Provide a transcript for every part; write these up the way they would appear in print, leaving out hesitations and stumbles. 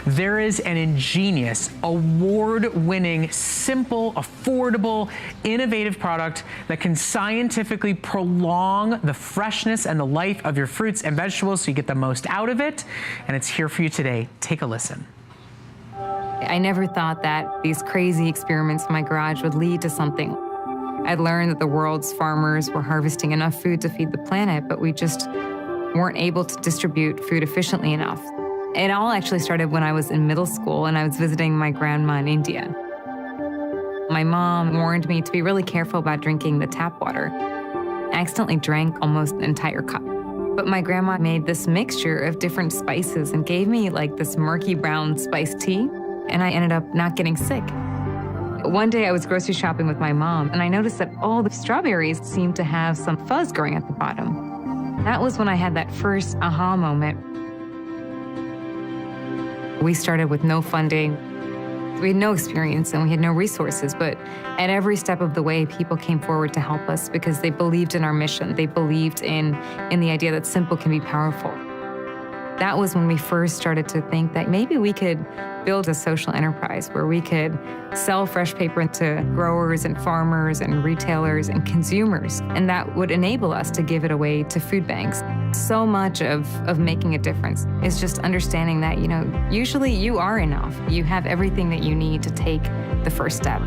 there is an ingenious, award-winning, simple, affordable, innovative product that can scientifically prolong the freshness and the life of your fruits and vegetables so you get the most out of it. And it's here for you today. Take a listen. I never thought that these crazy experiments in my garage would lead to something. I'd learned that the world's farmers were harvesting enough food to feed the planet, but we just weren't able to distribute food efficiently enough. It all actually started when I was in middle school and I was visiting my grandma in India. My mom warned me to be really careful about drinking the tap water. I accidentally drank almost an entire cup. But my grandma made this mixture of different spices and gave me like this murky brown spiced tea, and I ended up not getting sick. One day I was grocery shopping with my mom, and I noticed that all the strawberries seemed to have some fuzz growing at the bottom. That was when I had that first aha moment. We started with no funding. We had no experience and we had no resources, but at every step of the way, people came forward to help us because they believed in our mission. They believed in the idea that simple can be powerful. That was when we first started to think that maybe we could build a social enterprise where we could sell fresh paper to growers and farmers and retailers and consumers, and that would enable us to give it away to food banks. So much of making a difference is just understanding that, you know, usually you are enough. You have everything that you need to take the first step.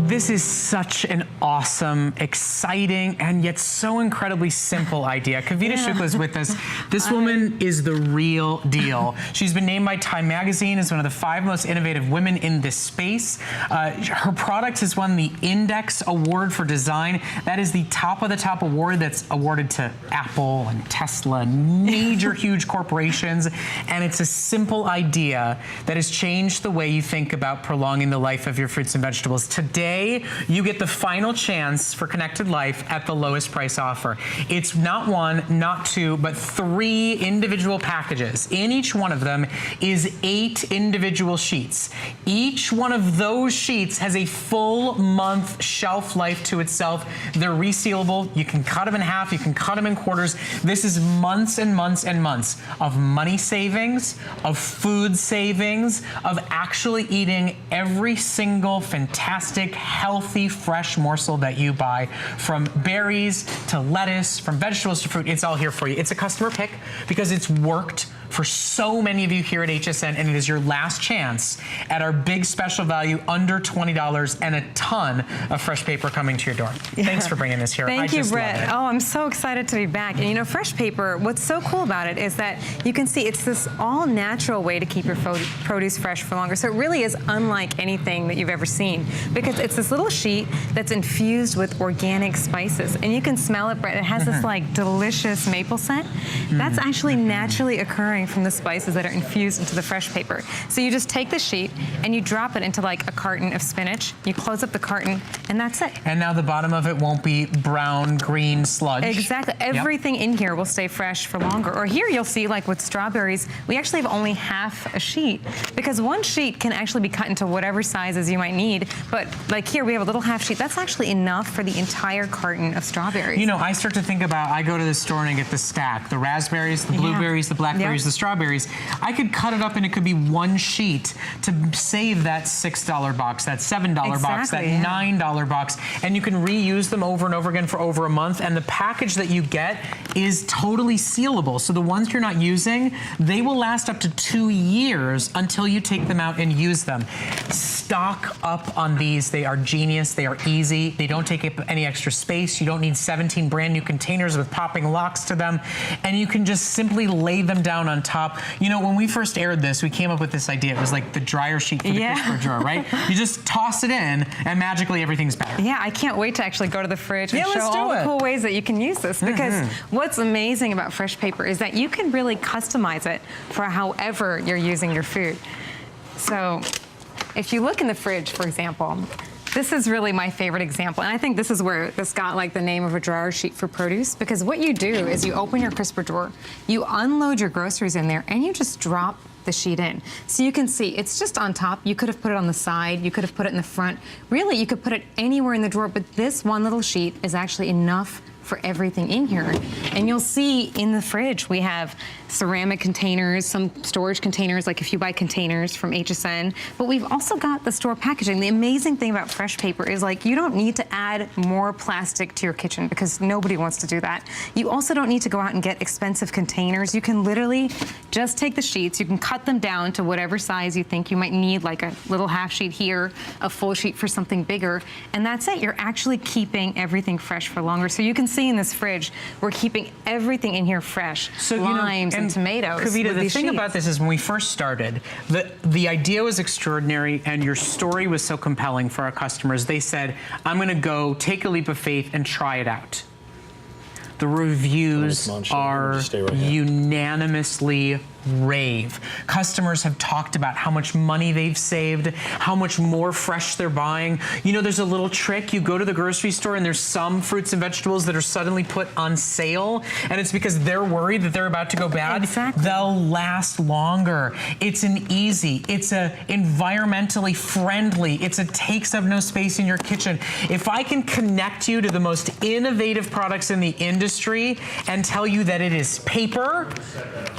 This is such an awesome, exciting, and yet so incredibly simple idea. Kavita Shukla is with us. This woman is the real deal. She's been named by Time Magazine as one of the 5 most innovative women in this space. Her product has won the Index Award for Design. That is the top of the top award that's awarded to Apple and Tesla and major huge corporations. And it's a simple idea that has changed the way you think about prolonging the life of your fruits and vegetables. Today, you get the final chance for Connected Life at the lowest price offer. It's not 1, not 2, but 3 individual packages. In each one of them is 8 individual sheets. Each one of those sheets has a full month shelf life to itself. They're resealable. You can cut them in half. You can cut them in quarters. This is months and months and months of money savings, of food savings, of actually eating every single fantastic, healthy, fresh morsel that you buy, from berries to lettuce, from vegetables to fruit. It's all here for you. It's a customer pick because it's worked for so many of you here at HSN, and it is your last chance at our big special value under $20 and a ton of fresh paper coming to your door. Yeah. Thanks for bringing this here. Thank you, Brett. Oh, I'm so excited to be back. And you know, fresh paper, what's so cool about it is that you can see it's this all natural way to keep your produce fresh for longer. So it really is unlike anything that you've ever seen because it's this little sheet that's infused with organic spices. And you can smell it, Brett. It has this like delicious maple scent. That's actually naturally occurring from the spices that are infused into the fresh paper. So you just take the sheet and you drop it into like a carton of spinach. You close up the carton and that's it. And now the bottom of it won't be brown, green sludge. Exactly. Everything in here will stay fresh for longer. Or here you'll see like with strawberries, we actually have only half a sheet because one sheet can actually be cut into whatever sizes you might need. But like here we have a little half sheet. That's actually enough for the entire carton of strawberries. You know, I start to think about, I go to the store and I get the stack, the raspberries, the blueberries, the blackberries, the strawberries. I could cut it up and it could be 1 sheet to save that $6 box, that $7 box, that $9 box, and you can reuse them over and over again for over a month, and the package that you get is totally sealable. So the ones you're not using, they will last up to 2 years until you take them out and use them. Stock up on these. They are genius. They are easy. They don't take up any extra space. You don't need 17 brand new containers with popping locks to them, and you can just simply lay them down on top. You know, when we first aired this, we came up with this idea. It was like the dryer sheet for the crisper drawer, right? You just toss it in, and magically everything's better. Yeah, I can't wait to actually go to the fridge and show all the cool ways that you can use this. Because what's amazing about fresh paper is that you can really customize it for however you're using your food. So if you look in the fridge, for example, this is really my favorite example, and I think this is where this got like the name of a dryer sheet for produce, because what you do is you open your crisper drawer, you unload your groceries in there, and you just drop the sheet in. So you can see it's just on top. You could have put it on the side, you could have put it in the front. Really, you could put it anywhere in the drawer, but this one little sheet is actually enough for everything in here. And you'll see in the fridge, we have ceramic containers, some storage containers, like if you buy containers from HSN, but we've also got the store packaging. The amazing thing about FreshPaper is like, you don't need to add more plastic to your kitchen because nobody wants to do that. You also don't need to go out and get expensive containers. You can literally just take the sheets, you can cut them down to whatever size you think you might need, like a little half sheet here, a full sheet for something bigger, and that's it. You're actually keeping everything fresh for longer. So you can see in this fridge, we're keeping everything in here fresh. So, limes and tomatoes. Kavita, the thing about this is when we first started, the idea was extraordinary and your story was so compelling for our customers. They said, I'm going to go take a leap of faith and try it out. The reviews are unanimously rave. Customers have talked about how much money they've saved, how much more fresh they're buying. You know, there's a little trick. You go to the grocery store and there's some fruits and vegetables that are suddenly put on sale, and it's because they're worried that they're about to go bad. Exactly. They'll last longer. It's an easy, it's a environmentally friendly, it's a takes up no space in your kitchen. If I can connect you to the most innovative products in the industry and tell you that it is paper,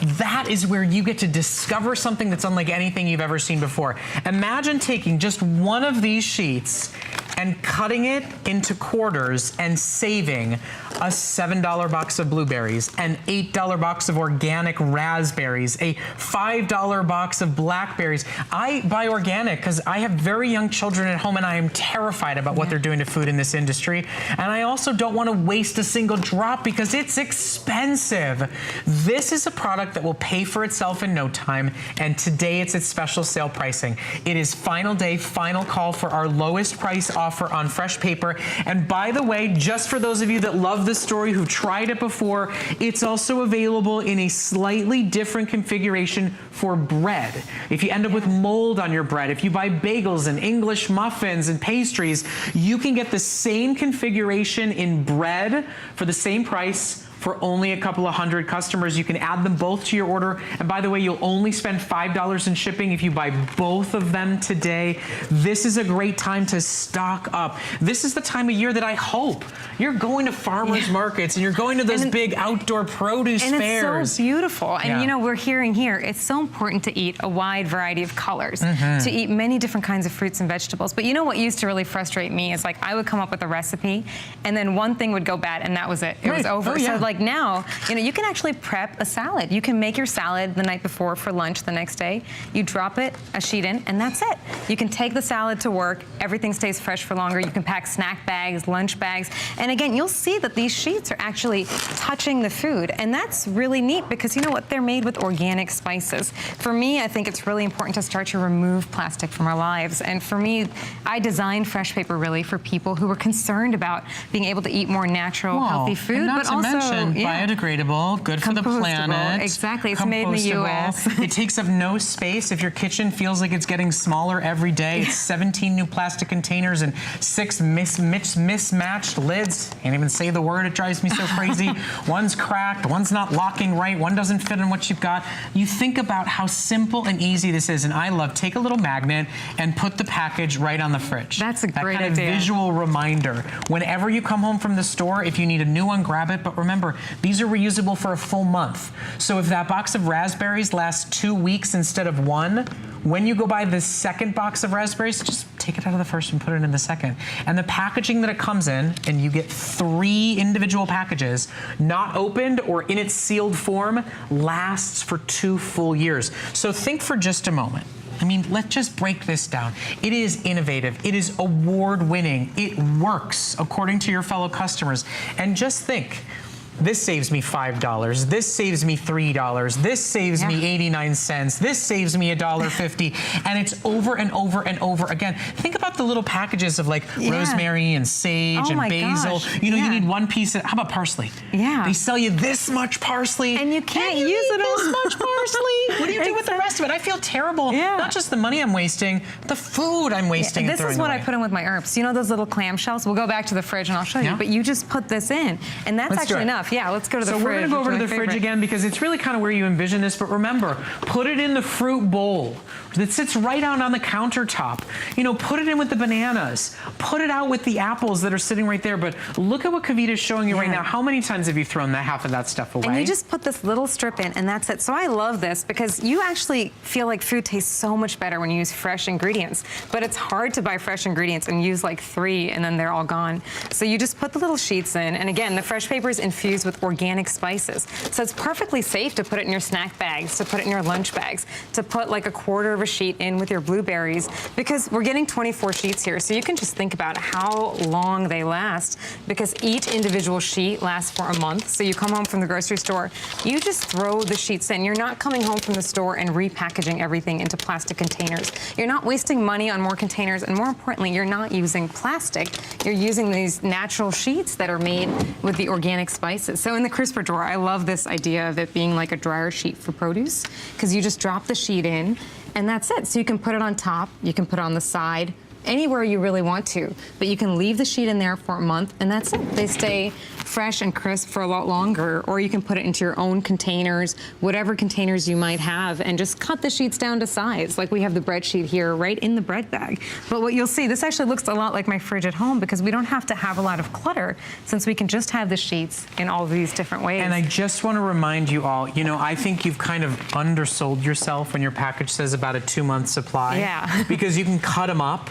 that is where you get to discover something that's unlike anything you've ever seen before. Imagine taking just one of these sheets and cutting it into quarters and saving a $7 box of blueberries, an $8 box of organic raspberries, a $5 box of blackberries. I buy organic because I have very young children at home and I am terrified about what they're doing to food in this industry. And I also don't want to waste a single drop because it's expensive. This is a product that will pay for itself in no time, and today it's at special sale pricing. It is final day, final call for our lowest price offer on FreshPaper. And by the way, just for those of you that love the story, who tried it before, it's also available in a slightly different configuration for bread. If you end up with mold on your bread, if you buy bagels and English muffins and pastries, you can get the same configuration in bread for the same price for only a couple of hundred customers. You can add them both to your order. And by the way, you'll only spend $5 in shipping if you buy both of them today. This is a great time to stock up. This is the time of year that I hope you're going to farmers markets and you're going to those big outdoor produce fairs. And it's so beautiful. And you know, we're hearing here, it's so important to eat a wide variety of colors, to eat many different kinds of fruits and vegetables. But you know what used to really frustrate me is like I would come up with a recipe and then one thing would go bad and that was it. It was over. So like now, you know, you can actually prep a salad. You can make your salad the night before for lunch the next day. You drop it, a sheet in, and that's it. You can take the salad to work. Everything stays fresh for longer. You can pack snack bags, lunch bags. And again, you'll see that these sheets are actually touching the food. And that's really neat because you know what? They're made with organic spices. For me, I think it's really important to start to remove plastic from our lives. And for me, I designed FreshPaper really for people who were concerned about being able to eat more natural, healthy food, but also biodegradable, good for the planet. Exactly, it's made in the U.S. It takes up no space. If your kitchen feels like it's getting smaller every day, it's 17 new plastic containers and 6 mismatched lids. Can't even say the word, it drives me so crazy. One's cracked, one's not locking right, one doesn't fit in what you've got. You think about how simple and easy this is, and I love, take a little magnet and put the package right on the fridge. That's a great kind of idea. Visual reminder. Whenever you come home from the store, if you need a new one, grab it, but remember, these are reusable for a full month. So if that box of raspberries lasts 2 weeks instead of 1, when you go buy the second box of raspberries, just take it out of the first and put it in the second. And the packaging that it comes in, and you get 3 individual packages, not opened or in its sealed form, lasts for 2 full years. So think for just a moment. I mean, let's just break this down. It is innovative. It is award-winning. It works according to your fellow customers. And just think, this saves me $5. This saves me $3. This saves me 89 cents. This saves me $1.50. And it's over and over and over again. Think about the little packages of like rosemary and sage and basil. You know, you need one piece of, how about parsley? They sell you this much parsley. And you can't use it all. This much parsley. What do you do with the rest of it? I feel terrible. Not just the money I'm wasting, the food I'm wasting. This is what I put in with my herbs. You know those little clamshells? We'll go back to the fridge and I'll show you. But you just put this in. And that's actually enough. off. Yeah, let's go to the fridge. So we're gonna go over to the fridge again because it's really kind of where you envision this, but remember, put it in the fruit bowl that sits right out on the countertop. You know, put it in with the bananas. Put it out with the apples that are sitting right there. But look at what Kavita's showing you right now. How many times have you thrown that half of that stuff away? And you just put this little strip in and that's it. So I love this because you actually feel like food tastes so much better when you use fresh ingredients. But it's hard to buy fresh ingredients and use like 3 and then they're all gone. So you just put the little sheets in. And again, the fresh paper is infused with organic spices. So it's perfectly safe to put it in your snack bags, to put it in your lunch bags, to put like a quarter of a sheet in with your blueberries, because we're getting 24 sheets here. So you can just think about how long they last, because each individual sheet lasts for a month. So you come home from the grocery store, you just throw the sheets in. You're not coming home from the store and repackaging everything into plastic containers. You're not wasting money on more containers, and more importantly, you're not using plastic. You're using these natural sheets that are made with the organic spices. So in the crisper drawer, I love this idea of it being like a dryer sheet for produce, because you just drop the sheet in and that's it. So you can put it on top, you can put it on the side, anywhere you really want to, but you can leave the sheet in there for a month and that's it. They stay fresh and crisp for a lot longer, or you can put it into your own containers, whatever containers you might have, and just cut the sheets down to size. Like we have the bread sheet here right in the bread bag. But what you'll see, this actually looks a lot like my fridge at home because we don't have to have a lot of clutter since we can just have the sheets in all of these different ways. And I just want to remind you all, you know, I think you've kind of undersold yourself when your package says about a 2-month supply. Yeah. Because you can cut them up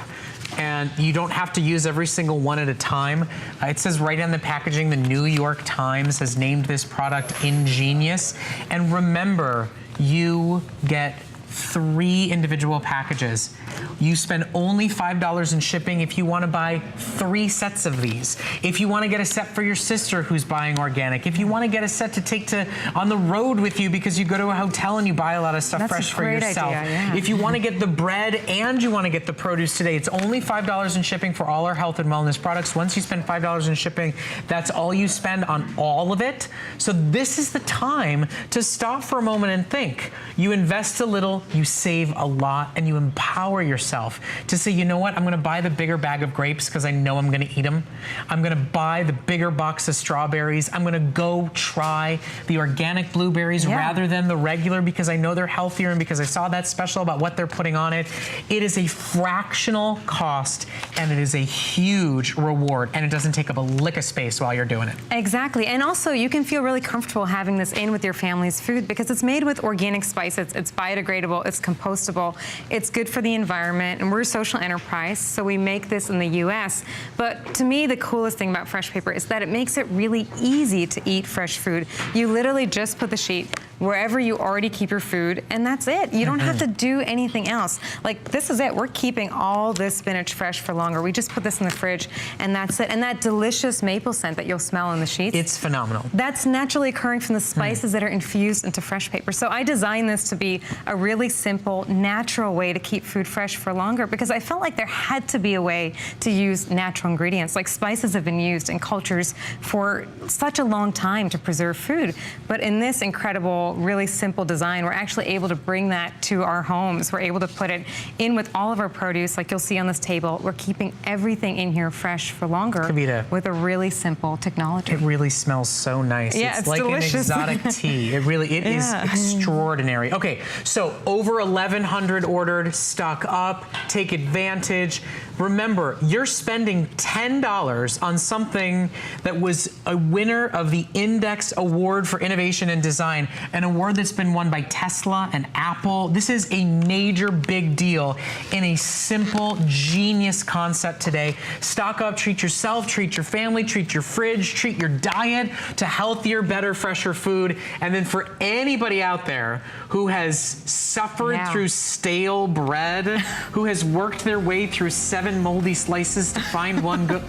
and you don't have to use every single one at a time. It says right on the packaging, the New York Times has named this product ingenious. And remember, you get 3 individual packages. You spend only $5 in shipping if you want to buy 3 sets of these. If you want to get a set for your sister who's buying organic. If you want to get a set to take on the road with you because you go to a hotel and you buy a lot of stuff fresh for yourself. Idea, yeah. If you want to get the bread and you want to get the produce today, it's only $5 in shipping for all our health and wellness products. Once you spend $5 in shipping, that's all you spend on all of it. So this is the time to stop for a moment and think. You invest a little, you save a lot, and you empower yourself to say, you know what, I'm gonna buy the bigger bag of grapes because I know I'm gonna eat them. I'm gonna buy the bigger box of strawberries. I'm gonna go try the organic blueberries rather than the regular because I know they're healthier and because I saw that special about what they're putting on it. It is a fractional cost and it is a huge reward, and it doesn't take up a lick of space while you're doing it. Exactly, and also you can feel really comfortable having this in with your family's food because it's made with organic spices. It's biodegradable, it's compostable, it's good for the environment, and we're a social enterprise, so we make this in the US. But to me, the coolest thing about Fresh Paper is that it makes it really easy to eat fresh food. You literally just put the sheet wherever you already keep your food, and that's it. You don't have to do anything else. Like, this is it. We're keeping all this spinach fresh for longer. We just put this in the fridge, and that's it. And that delicious maple scent that you'll smell in the sheets. It's phenomenal. That's naturally occurring from the spices that are infused into Fresh Paper. So I designed this to be a really simple, natural way to keep food fresh for longer because I felt like there had to be a way to use natural ingredients. Like, spices have been used in cultures for such a long time to preserve food. But in this incredible, really simple design, we're actually able to bring that to our homes. We're able to put it in with all of our produce, like you'll see on this table. We're keeping everything in here fresh for longer Kavita, with a really simple technology. it really smells so nice. Yeah, it's like delicious. an exotic tea. It really, it is extraordinary. Okay, so over 1,100 ordered, stock up, take advantage. Remember, you're spending $10 on something that was a winner of the Index Award for Innovation and Design, an award that's been won by Tesla and Apple. This is a major big deal in a simple, genius concept today. Stock up, treat yourself, treat your family, treat your fridge, treat your diet to healthier, better, fresher food. And then for anybody out there who has suffered through stale bread, who has worked their way through 7 moldy slices to find one good.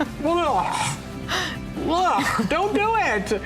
Ugh, don't do it.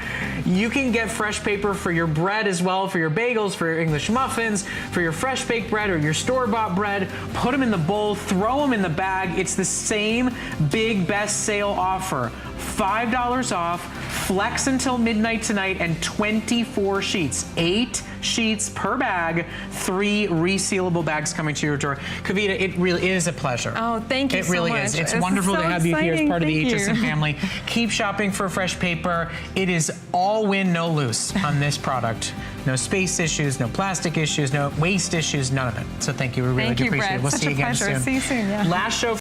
You can get Fresh Paper for your bread as well, for your bagels, for your English muffins, for your fresh baked bread or your store-bought bread. Put them in the bowl, throw them in the bag. It's the same big best sale offer. $5 off, Flex until midnight tonight, and 24 sheets. 8 sheets per bag, 3 resealable bags coming to your door. Kavita, it really is a pleasure. Oh, thank you so much. It really is. It's This wonderful is so to have you here as exciting. part of the Thank HSN you. family. Keep shopping for Fresh Paper. It is all win, no lose on this product. No space issues, no plastic issues, no waste issues, none of it. So thank you. We really Thank do you, appreciate Brett. it. We'll Such see you a again pleasure. soon. See you soon, yeah. Last show